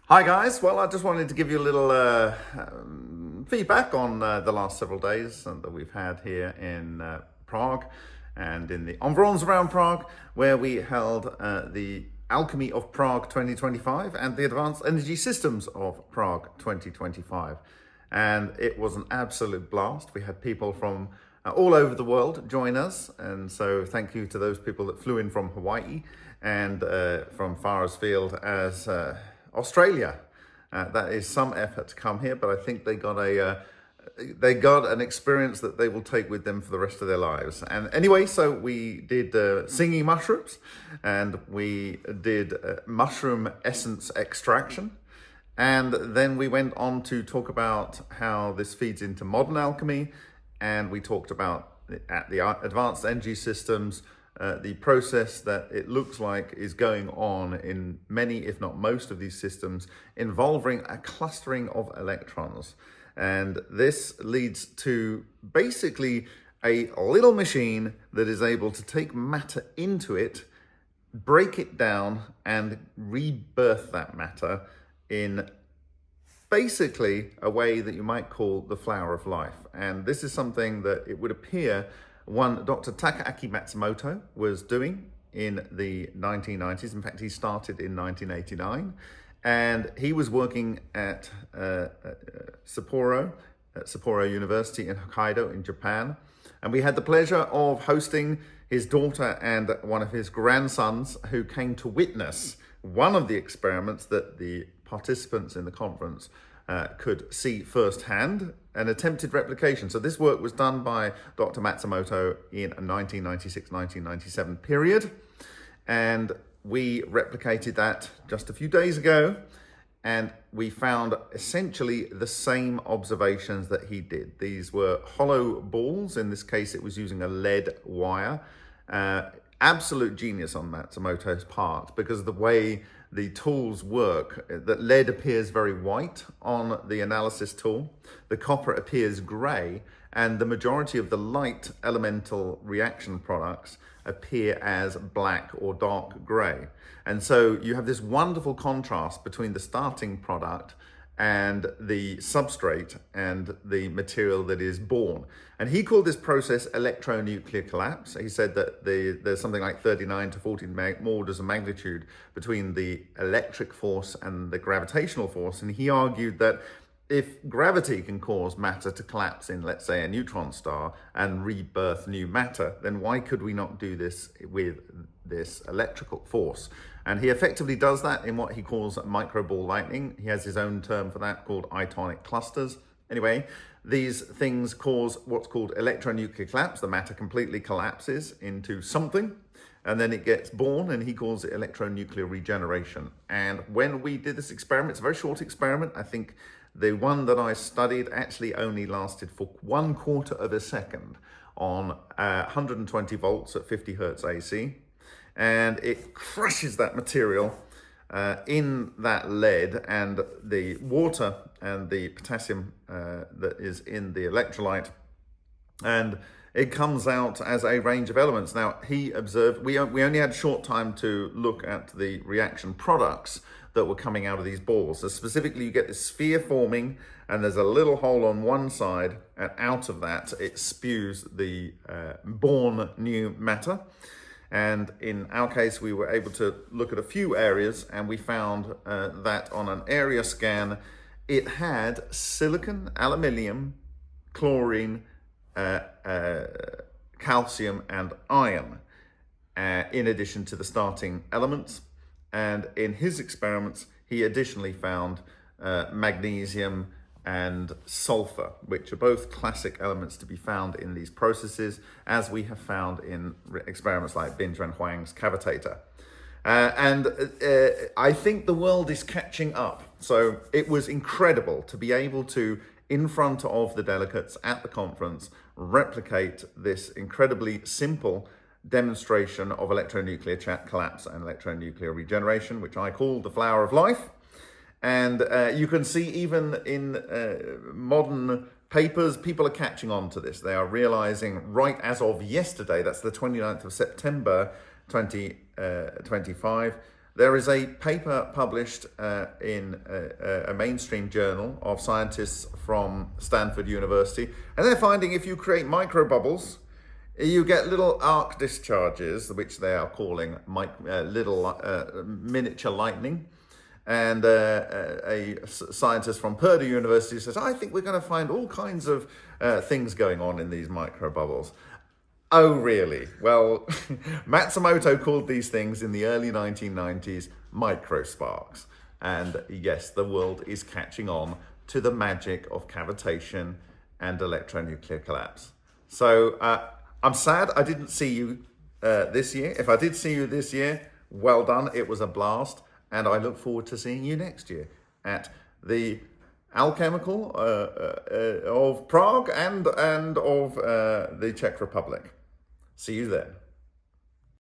Hi guys, well I just wanted to give you a little feedback on the last several days that we've had here in Prague and in the environs around Prague, where we held the Alchemy of Prague 2025 and the Advanced Energy Systems of Prague 2025. And it was an absolute blast. We had people from all over the world join us, and so thank you to those people that flew in from Hawaii and from far as field as Australia. That is some effort to come here, but I think they got an experience that they will take with them for the rest of their lives. And anyway, so we did singing mushrooms, and we did mushroom essence extraction. And then we went on to talk about how this feeds into modern alchemy. And we talked about at the advanced energy systems, the process that it looks like is going on in many, if not most of these systems, involving a clustering of electrons. And this leads to basically a little machine that is able to take matter into it, break it down, and rebirth that matter in basically a way that you might call the flower of life. And this is something that it would appear one Dr. Takaaki Matsumoto was doing in the 1990s. In fact, he started in 1989, and he was working at Sapporo University in Hokkaido in Japan. And we had the pleasure of hosting his daughter and one of his grandsons, who came to witness one of the experiments that the participants in the conference could see firsthand, an attempted replication. So this work was done by Dr. Matsumoto in a 1996-1997 period, and we replicated that just a few days ago, and we found essentially the same observations that he did. These were hollow balls. In this case, it was using a lead wire. Absolute genius on Matsumoto's part, because the way the tools work, that lead appears very white on the analysis tool, the copper appears gray, and the majority of the light elemental reaction products appear as black or dark gray. And so you have this wonderful contrast between the starting product and the substrate and the material that is born. And he called this process electronuclear collapse. He said that there's something like 39 to 40 more orders of magnitude between the electric force and the gravitational force. And he argued that if gravity can cause matter to collapse in, let's say, a neutron star and rebirth new matter, then why could we not do this with this electrical force? And he effectively does that in what he calls microball lightning. He has his own term for that called itonic clusters. Anyway, these things cause what's called electronuclear collapse. The matter completely collapses into something, and then it gets born, and he calls it electronuclear regeneration. And when we did this experiment, it's a very short experiment. I think the one that I studied actually only lasted for 1/4 of a second on 120 volts at 50 hertz AC. And it crushes that material in that lead, and the water and the potassium that is in the electrolyte, and it comes out as a range of elements. Now, he observed, we only had short time to look at the reaction products that were coming out of these balls. So specifically, you get this sphere forming, and there's a little hole on one side, and out of that, it spews the born new matter. And in our case, we were able to look at a few areas, and we found that on an area scan, it had silicon, aluminium, chlorine, calcium, and iron, in addition to the starting elements. And in his experiments, he additionally found magnesium and sulfur, which are both classic elements to be found in these processes, as we have found in experiments like Binzhen Huang's cavitator. I think the world is catching up. So it was incredible to be able to, in front of the delegates at the conference, replicate this incredibly simple demonstration of electronuclear collapse and electronuclear regeneration, which I call the flower of life. And you can see even in modern papers, people are catching on to this. They are realizing right as of yesterday, that's the 29th of September 2025, There is a paper published in a mainstream journal of scientists from Stanford University, and they're finding if you create microbubbles, you get little arc discharges, which they are calling little miniature lightning. And a scientist from Purdue University says, I think we're going to find all kinds of things going on in these microbubbles. Oh, really? Well, Matsumoto called these things in the early 1990s microsparks. And yes, the world is catching on to the magic of cavitation and electronuclear collapse. So I'm sad I didn't see you this year. If I did see you this year, well done. It was a blast. And I look forward to seeing you next year at the Alchemical of Prague and of the Czech Republic. See you there.